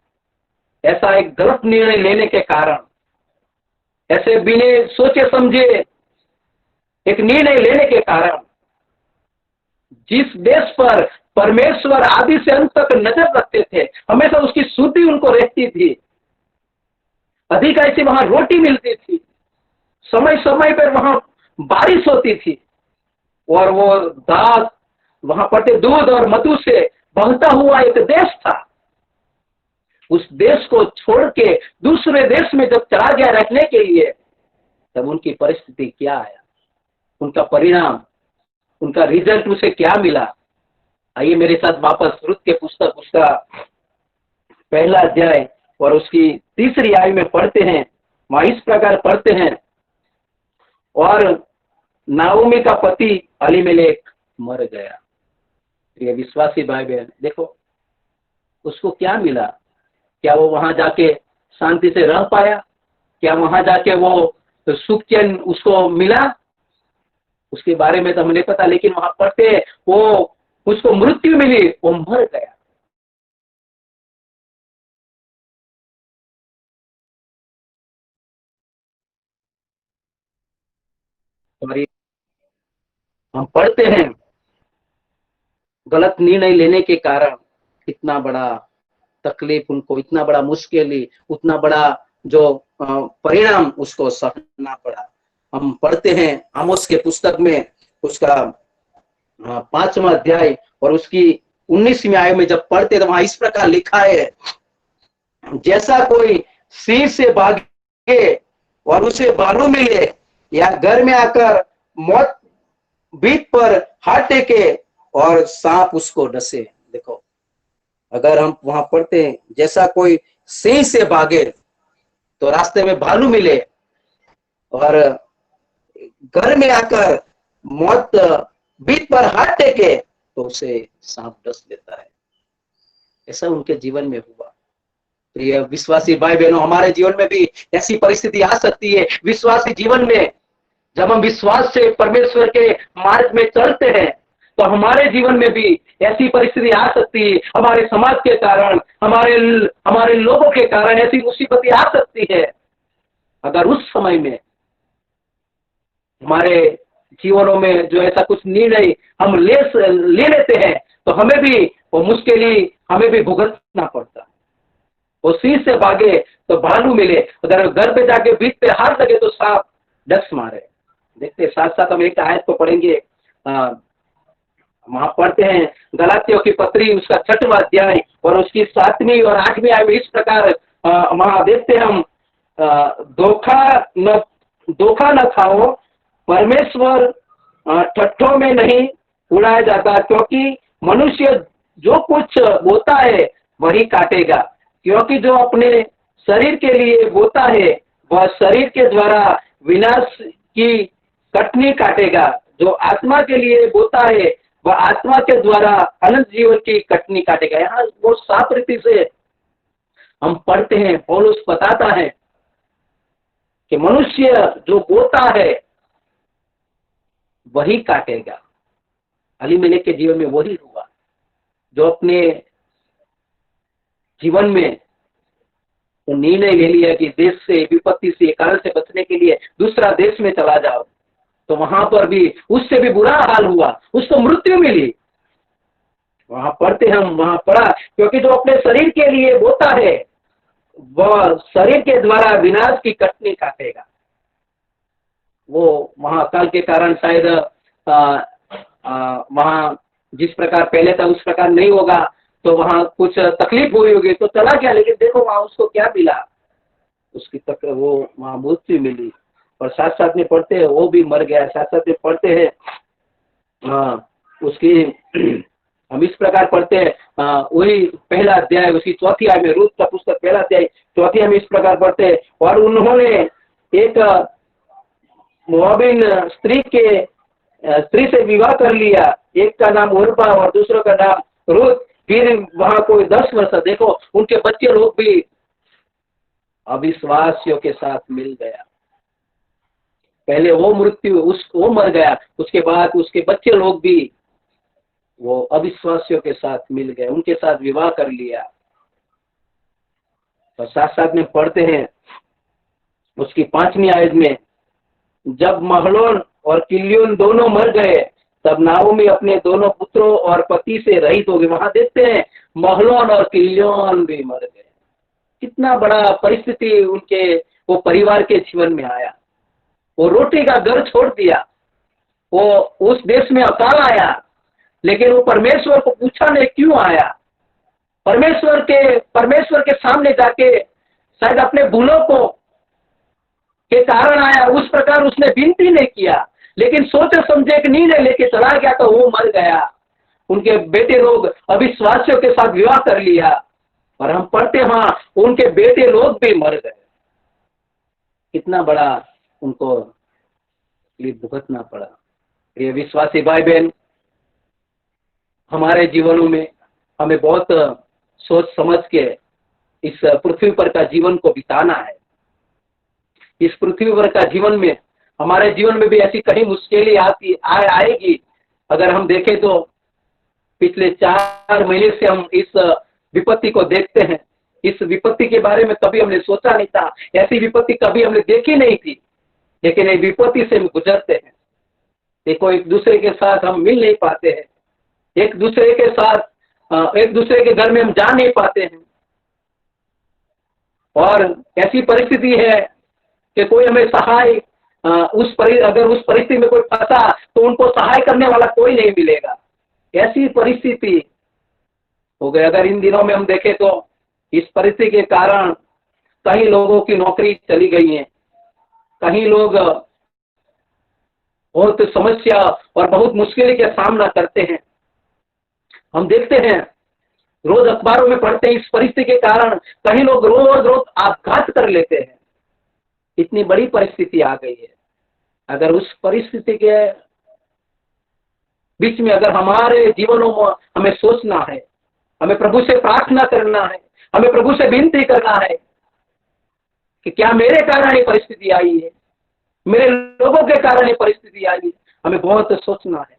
ऐसा एक गलत निर्णय लेने के कारण, ऐसे बिना सोचे समझे एक निर्णय लेने के कारण, जिस देश पर परमेश्वर आदि से अंत तक नजर रखते थे, हमेशा उसकी सुधि उनको रहती थी, अधिकाई से वहां रोटी मिलती थी, समय समय पर वहां बारिश होती थी, और वो दास वहां पड़ते दूध और मधु से बहता हुआ एक देश था। उस देश को छोड़ के दूसरे देश में जब चला गया रहने के लिए, तब उनकी परिस्थिति क्या आया, उनका परिणाम, उनका रिजल्ट उसे क्या मिला? आइए मेरे साथ वापस रुत के पुस्तक उसका पहला अध्याय और उसकी तीसरी आय में पढ़ते हैं। वहां इस प्रकार पढ़ते हैं, और नाओमी का पति अलीमेलेक मर गया। प्रिय विश्वासी भाई बहन, देखो उसको क्या मिला? क्या वो वहां जाके शांति से रह पाया? क्या वहां जाके वो सुख चैन उसको मिला? उसके बारे में तो हमें नहीं पता, लेकिन वहां पढ़ते वो उसको मृत्यु मिली, वो मर गया। और ये हम पढ़ते हैं गलत निर्णय लेने के कारण इतना बड़ा तकलीफ उनको, इतना बड़ा मुश्किल, उतना बड़ा जो परिणाम उसको सहना पड़ा। हम पढ़ते हैं आमोस के पुस्तक में उसका 5वां अध्याय और उसकी 19वीं आय में जब पढ़ते तो वहां इस प्रकार लिखा है, जैसा कोई सिंह से भागे और उसे भालू मिले, या घर में आकर मौत बीत पर हाथ टेके और सांप उसको डसे। देखो, अगर हम वहां पढ़ते हैं जैसा कोई सिंह से भागे तो रास्ते में भालू मिले, और घर में आकर मौत बीत पर हाथ टेके तो उसे सांप डस लेता है। ऐसा उनके जीवन में हुआ। प्रिय विश्वासी भाई बहनों, हमारे जीवन में भी ऐसी परिस्थिति आ सकती है। विश्वासी जीवन में जब हम विश्वास से परमेश्वर के मार्ग में चलते हैं, तो हमारे जीवन में भी ऐसी परिस्थिति आ सकती है। हमारे समाज के कारण, हमारे लोगों के कारण ऐसी मुसीबतें आ सकती है। अगर उस समय में हमारे जीवनों में जो ऐसा कुछ निर्णय हम ले लेते हैं, तो हमें भी वो मुश्किल हमें भी भुगतना पड़ता है। वो सिंह से भागे तो भालू मिले, अगर घर पे जाके बीच पे हाथ लगे तो सांप डस मारे। देखते साथ साथ हम एक आयत को पढ़ेंगे, वहां पढ़ते हैं गलातियों की पत्री उसका 6वां अध्याय और उसकी 7वीं और 8वीं आय में इस प्रकार वहां देखते हैं हम, धोखा न खाओ, परमेश्वर ठट्ठों में नहीं उड़ाया जाता, क्योंकि मनुष्य जो कुछ बोता है वही काटेगा। क्योंकि जो अपने शरीर के लिए बोता है वह शरीर के द्वारा विनाश की कटनी काटेगा, जो आत्मा के लिए बोता है वह आत्मा के द्वारा अनंत जीवन की कटनी काटेगा। यहाँ वो साफ रीति से हम पढ़ते हैं, पौलुस बताता है कि मनुष्य जो बोता है वही काटेगा। अलीमेलेक के जीवन में वही हुआ, जो अपने जीवन में तो निर्णय ले लिया कि देश से, विपत्ति से, कारण से बचने के लिए दूसरा देश में चला जाओ, तो वहां पर भी उससे भी बुरा हाल हुआ, उसको मृत्यु मिली। वहां पढ़ते हम, वहां पढ़ा, क्योंकि जो अपने शरीर के लिए बोता है वह शरीर के द्वारा विनाश की कटनी काटेगा। वो वहां अकाल के कारण शायद वहां जिस प्रकार पहले था उस प्रकार नहीं होगा, तो वहां कुछ तकलीफ हुई होगी तो चला गया, लेकिन देखो वहां उसको क्या मिला, उसकी वो वहां मृत्यु मिली। और साथ साथ में पढ़ते हैं वो भी मर गया। साथ साथ में पढ़ते हैं उसकी हम इस प्रकार पढ़ते हैं वही पहला अध्याय उसकी 4वीं आय में, रूत का पुस्तक पहला अध्याय 4वीं आय में इस प्रकार पढ़ते हैं, और उन्होंने एक मोआबिन स्त्री के स्त्री से विवाह कर लिया, एक का नाम उर्बा और दूसरों का नाम रूत। फिर वहां कोई 10 वर्ष, देखो उनके बच्चे लोग भी अविश्वासियों के साथ मिल गया। पहले वो वो मर गया, उसके बाद उसके बच्चे लोग भी वो अविश्वासियों के साथ मिल गए, उनके साथ विवाह कर लिया। और साथ साथ में पढ़ते हैं उसकी 5वीं आयत में, जब महलोन और किल्योन दोनों मर गए, तब नाओमी अपने दोनों पुत्रों और पति से रहित हो गई। वहां देखते हैं महलोन और किल्योन भी मर गए। कितना बड़ा परिस्थिति उनके वो परिवार के जीवन में आया। वो रोटी का घर छोड़ दिया, वो उस देश में अकाल आया, लेकिन वो परमेश्वर को पूछा नहीं क्यों आया। परमेश्वर के सामने जाके शायद अपने भूलों को के कारण आया, उस प्रकार उसने विनती नहीं किया, लेकिन सोचे समझे एक निर्णय लेके चला गया तो वो मर गया। उनके बेटे लोग अविश्वासियों के साथ विवाह कर लिया, और हम पढ़ते हाँ उनके बेटे लोग भी मर गए। कितना बड़ा उनको लिए भुगतना पड़ा। ये विश्वासी भाई बहन, हमारे जीवनों में हमें बहुत सोच समझ के इस पृथ्वी पर का जीवन को बिताना है। इस पृथ्वी पर का जीवन में हमारे जीवन में भी ऐसी कहीं मुश्किलें आएगी। अगर हम देखें तो पिछले 4 महीने से हम इस विपत्ति को देखते हैं। इस विपत्ति के बारे में कभी हमने सोचा नहीं था, ऐसी विपत्ति कभी हमने देखी नहीं थी, लेकिन ये विपत्ति से हम गुजरते हैं। देखो एक दूसरे के साथ हम मिल नहीं पाते हैं, एक दूसरे के साथ एक दूसरे के घर में हम जा नहीं पाते हैं, और ऐसी परिस्थिति है कि कोई हमें सहाय अगर उस परिस्थिति में कोई फंसा तो उनको सहाय करने वाला कोई नहीं मिलेगा। ऐसी परिस्थिति हो गई। अगर इन दिनों में हम देखें तो इस परिस्थिति के कारण कई लोगों की नौकरी चली गई है, कई लोग बहुत समस्या और बहुत मुश्किल का सामना करते हैं। हम देखते हैं, रोज अखबारों में पढ़ते हैं, इस परिस्थिति के कारण कई लोग रोज आपघात कर लेते हैं। इतनी बड़ी परिस्थिति आ गई है। अगर उस परिस्थिति के बीच में अगर हमारे जीवनों में हमें सोचना है, हमें प्रभु से प्रार्थना करना है, हमें प्रभु से विनती करना है कि क्या मेरे कारण ये परिस्थिति आई है, मेरे लोगों के कारण ये परिस्थिति आई है। हमें बहुत सोचना है।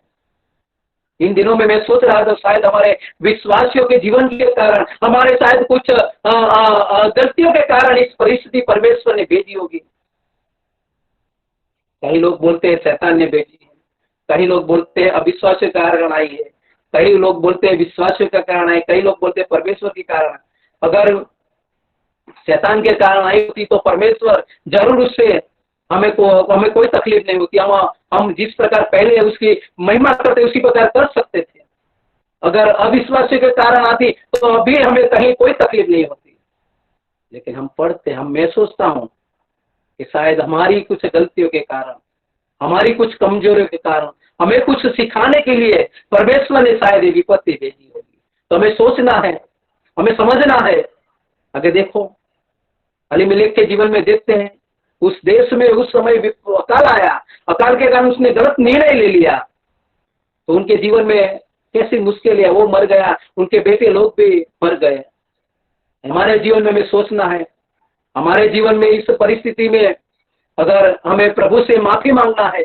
इन दिनों में मैं सोच रहा था शायद हमारे विश्वासियों के जीवन के कारण, हमारे शायद कुछ गलतियों के कारण इस परिस्थिति परमेश्वर ने भेजी होगी। कई लोग बोलते हैं शैतान ने भेजी है, कई लोग बोलते हैं अविश्वास के कारण आई है, कई लोग बोलते हैं विश्वास के कारण आई, कई लोग बोलते हैं परमेश्वर के कारण। अगर शैतान के कारण आई होती तो परमेश्वर जरूर उससे हमें कोई तकलीफ नहीं होती। हम जिस प्रकार पहले उसकी महिमा करते उसी प्रकार कर सकते थे। अगर अविश्वास के कारण आती तो अभी हमें कहीं कोई तकलीफ नहीं होती। लेकिन हम पढ़ते, मैं सोचता हूँ कि शायद हमारी कुछ गलतियों के कारण, हमारी कुछ कमजोरियों के कारण, हमें कुछ सिखाने के लिए परमेश्वर ने शायद ये विपत्ति भेजी होगी। तो हमें सोचना है, हमें समझना है। अगर देखो अलीमेलेक के जीवन में देखते हैं, उस देश में उस समय अकाल आया, अकाल के कारण उसने गलत निर्णय ले लिया तो उनके जीवन में कैसी मुश्किल है, वो मर गया, उनके बेटे लोग भी मर गए। हमारे जीवन में हमें सोचना है, हमारे जीवन में इस परिस्थिति में अगर हमें प्रभु से माफी मांगना है,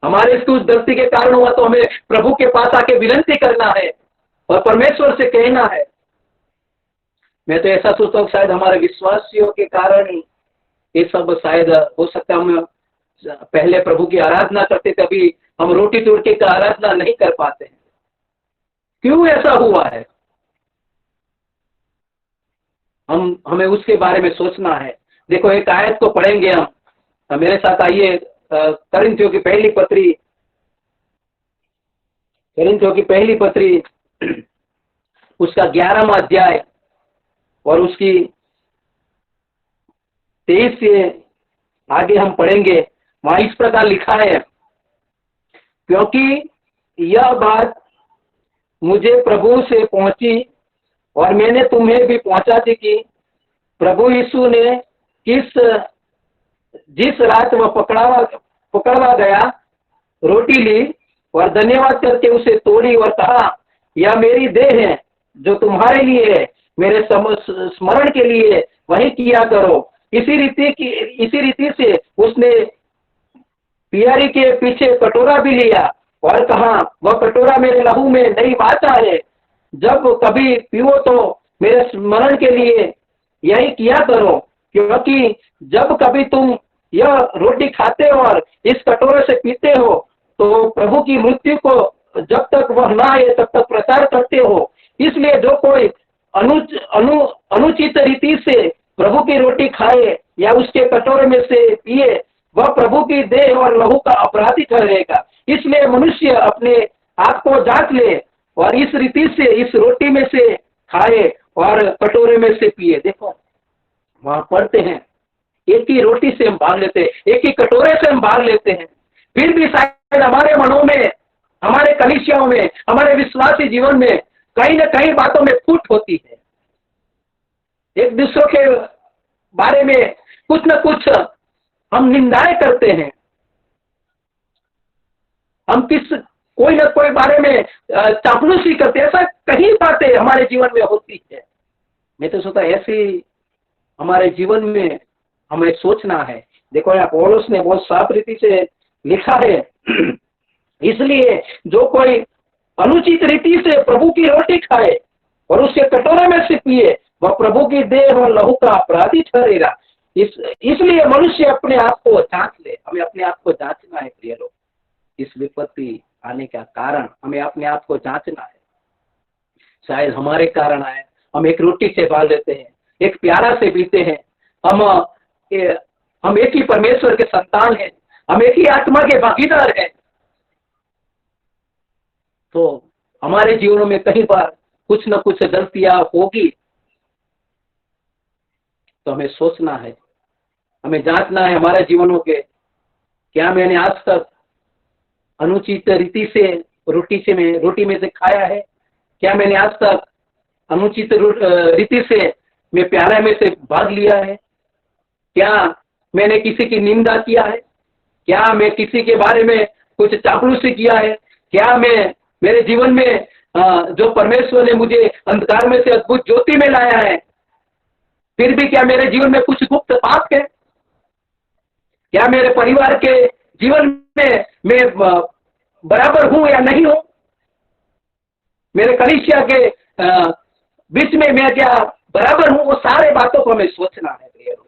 हमारे कुछ गलती के कारण हुआ तो हमें प्रभु के पास आके विनती करना है और परमेश्वर से कहना है। मैं तो ऐसा सोचता हूँ शायद हमारे विश्वासियों के कारण ही ये सब शायद हो सकता है। हम पहले प्रभु की आराधना करते थे, अभी हम रोटी तोड़के का आराधना नहीं कर पाते हैं। क्यों ऐसा हुआ है? हमें उसके बारे में सोचना है। देखो एक आयत को पढ़ेंगे हम, मेरे साथ आइए। करिन्थियों की पहली पत्री उसका 11वां अध्याय और उसकी 23 से आगे हम पढ़ेंगे। वहां इस प्रकार लिखा है, क्योंकि यह बात मुझे प्रभु से पहुंची और मैंने तुम्हें भी पहुंचा दी कि प्रभु यीशु ने जिस रात वह पकड़वा गया रोटी ली, और धन्यवाद करके उसे तोड़ी और कहा, यह मेरी देह है जो तुम्हारे लिए है, मेरे स्मरण के लिए वही किया करो। इसी रीति से उसने पियारी के पीछे कटोरा भी लिया और कहा, वह कटोरा मेरे लहू में नई वाचा है, जब कभी पीओ तो मेरे स्मरण के लिए यही किया करो। क्योंकि जब कभी तुम यह रोटी खाते हो और इस कटोरे से पीते हो तो प्रभु की मृत्यु को जब तक वह ना आए तब तक प्रचार करते हो। इसलिए जो कोई अनुचित रीति से प्रभु की रोटी खाए या उसके कटोरे में से पिए, वह प्रभु की देह और लहू का अपराधी ठहरेगा। इसलिए मनुष्य अपने आप को जांच ले और इस रीति से इस रोटी में से खाए और कटोरे में से पिए। देखो वहां पढ़ते हैं, एक ही रोटी से हम भाग लेते हैं, एक ही कटोरे से हम भाग लेते हैं, फिर भी शायद हमारे मनों में, हमारे कलीसियाओं में, हमारे विश्वासी जीवन में कहीं न कहीं बातों में फूट होती है। एक दूसरों के बारे में कुछ न कुछ हम निंदाएं करते हैं, हम कोई न कोई बारे में चापलूसी करते हैं। ऐसा कई बातें हमारे जीवन में होती है। मैं तो सोचता ऐसी हमारे जीवन में हमें सोचना है। देखो यहाँ पौलुस ने बहुत साफ रीति से लिखा है, इसलिए जो कोई अनुचित रीति से प्रभु की रोटी खाए और उसके कटोरे में से पिए, वह प्रभु की देह और लहू का अपराधी ठहरेगा। इसलिए मनुष्य अपने आप को जांच ले। हमें अपने आप को जांचना है प्रिय लोग। इस विपत्ति आने का कारण हमें अपने आप को जांचना है। शायद हमारे कारण आए, हम एक रोटी से बाल लेते हैं, एक प्याला से पीते हैं, हम एक ही परमेश्वर के संतान हैं, हम एक ही आत्मा के भागीदार हैं। तो हमारे जीवनों में कई बार कुछ न कुछ गलतियां होगी, तो हमें सोचना है, हमें जांचना है हमारे जीवनों के, क्या मैंने आज तक अनुचित रीति से रोटी में से खाया है? क्या मैंने आज तक अनुचित रीति से मैं प्यारे में से भाग लिया है? क्या मैंने किसी की निंदा किया है? क्या मैं किसी के बारे में कुछ चापलूसी किया है? क्या मैं मेरे जीवन में जो परमेश्वर ने मुझे अंधकार में से अद्भुत ज्योति में लाया है, फिर भी क्या मेरे जीवन में कुछ गुप्त पाप है? क्या मेरे परिवार के जीवन में मैं बराबर हूं या नहीं हूं? मेरे कलीसिया के बीच में मैं क्या बराबर हूं? वो सारे बातों को हमें सोचना है प्रिय लोग,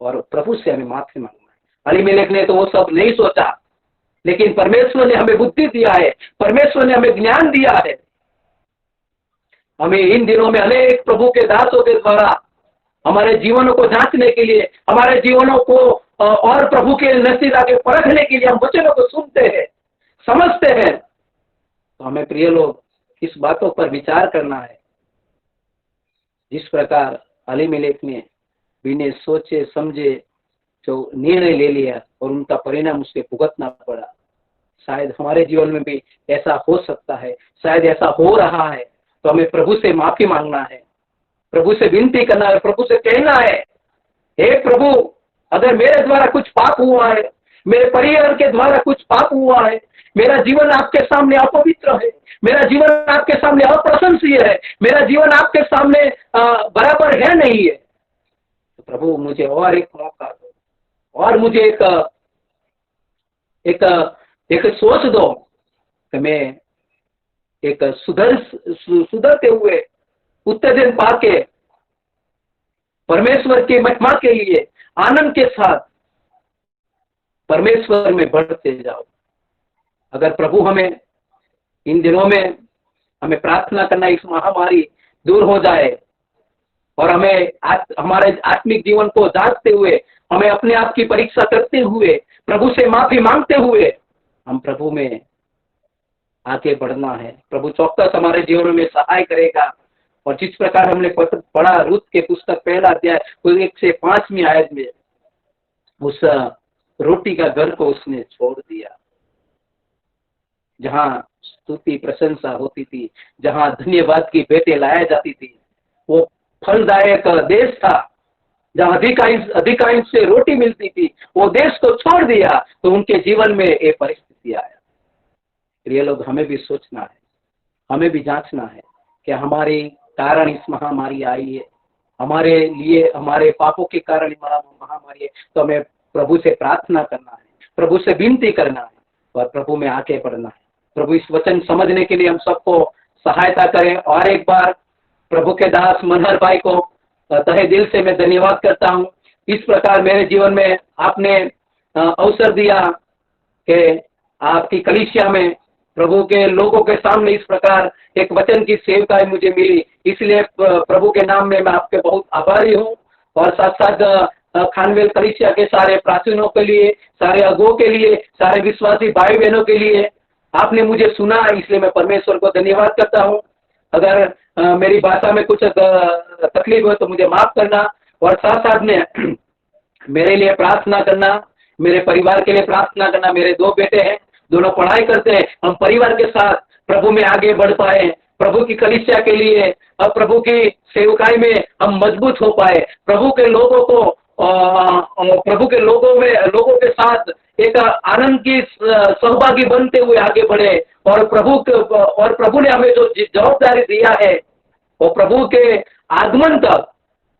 और प्रभु से हमें माफी मांगना है। अलीमेलेक ने तो वो सब नहीं सोचा, लेकिन परमेश्वर ने हमें बुद्धि दिया है, परमेश्वर ने हमें ज्ञान दिया है। हमें इन दिनों में अनेक प्रभु के दासों के द्वारा हमारे जीवनों को जांचने के लिए, हमारे जीवनों को और प्रभु के नजदीक आके परखने के लिए हम वचनों को सुनते हैं, समझते हैं। तो हमें प्रिय लोग इस बातों पर विचार करना है। जिस प्रकार अलीमेलेक ने बिना सोचे समझे जो निर्णय ले लिया और उनका परिणाम उसके भुगतना पड़ा, शायद हमारे जीवन में भी ऐसा हो सकता है, शायद ऐसा हो रहा है। तो हमें प्रभु से माफी मांगना है, प्रभु से विनती करना है, प्रभु से कहना है, हे प्रभु, अगर मेरे द्वारा कुछ पाप हुआ है, मेरे परिवार के द्वारा कुछ पाप हुआ है, मेरा जीवन आपके सामने अपवित्र है, मेरा जीवन आपके सामने अप्रशंसीय है, मेरा जीवन आपके सामने बराबर है नहीं है, तो प्रभु मुझे और एक मौका दो, और मुझे एक सोच दो कि मैं एक सुधरते हुए उत्तेजन पाके परमेश्वर की महिमा के लिए आनंद के साथ परमेश्वर में बढ़ते जाओ। अगर प्रभु हमें इन दिनों में हमें प्रार्थना करना, इस महामारी दूर हो जाए और हमें हमारे आत्मिक जीवन को जांचते हुए, हमें अपने आप की परीक्षा करते हुए, प्रभु से माफी मांगते हुए हम प्रभु में आगे बढ़ना है। प्रभु चौक्कस हमारे जीवन में सहाय करेगा। और जिस प्रकार हमने पढ़ा रूत के पुस्तक पहला अध्याय 1 से 5वीं आयत में, उस रोटी का घर को उसने छोड़ दिया जहां स्तुति प्रशंसा होती थी, जहां धन्यवाद की भेंटें लाया जाती थी। वो फलदायक देश था जहां अधिकांश से रोटी मिलती थी। वो देश को छोड़ दिया तो उनके जीवन में ये परिस्थिति दिया है। प्रिय लोग, हमें भी सोचना है, हमें भी जांचना है कि हमारे कारण इस महामारी आई है, हमारे लिए हमारे पापों के कारण महामारी है। तो हमें प्रभु से प्रार्थना करना है, प्रभु से विनती करना है और प्रभु में आगे बढ़ना है। प्रभु इस वचन समझने के लिए हम सबको सहायता करें। और एक बार प्रभु के दास मनहर भाई को तहे दिल से मैं धन्यवाद करता हूँ। इस प्रकार मेरे जीवन में आपने अवसर दिया कि आपकी कलीसिया में प्रभु के लोगों के सामने इस प्रकार एक वचन की सेवकाई मुझे मिली, इसलिए प्रभु के नाम में मैं आपके बहुत आभारी हूँ। और साथ साथ खानवेल कलीसिया के सारे प्राचीनों के लिए, सारे अगुओं के लिए, सारे विश्वासी भाई बहनों के लिए आपने मुझे सुना, इसलिए मैं परमेश्वर को धन्यवाद करता हूँ। अगर मेरी भाषा में कुछ तकलीफ हो तो मुझे माफ करना। और साथ साथ में मेरे लिए प्रार्थना करना, मेरे परिवार के लिए प्रार्थना करना। मेरे 2 बेटे हैं, दोनों पढ़ाई करते हैं। हम परिवार के साथ प्रभु में आगे बढ़ पाए, प्रभु की कलीसिया के लिए और प्रभु की सेवकाई में हम मजबूत हो पाए, प्रभु के लोगों को प्रभु के लोगों के साथ एक आनंद की सहभागी बनते हुए आगे बढ़े। और प्रभु ने हमें जो जवाबदारी दिया है वो प्रभु के आगमन तक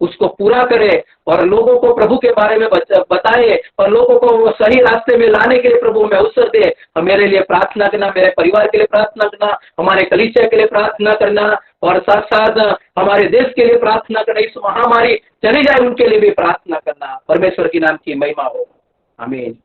उसको पूरा करे और लोगों को प्रभु के बारे में बताए और लोगों को वो सही रास्ते में लाने के लिए प्रभु में अवसर दे। मेरे लिए प्रार्थना करना, मेरे परिवार के लिए प्रार्थना करना, हमारे कलीसिया के लिए प्रार्थना करना और साथ साथ हमारे देश के लिए प्रार्थना करना। इस महामारी चली जाए उनके लिए भी प्रार्थना करना। परमेश्वर के नाम की महिमा हो। आमीन।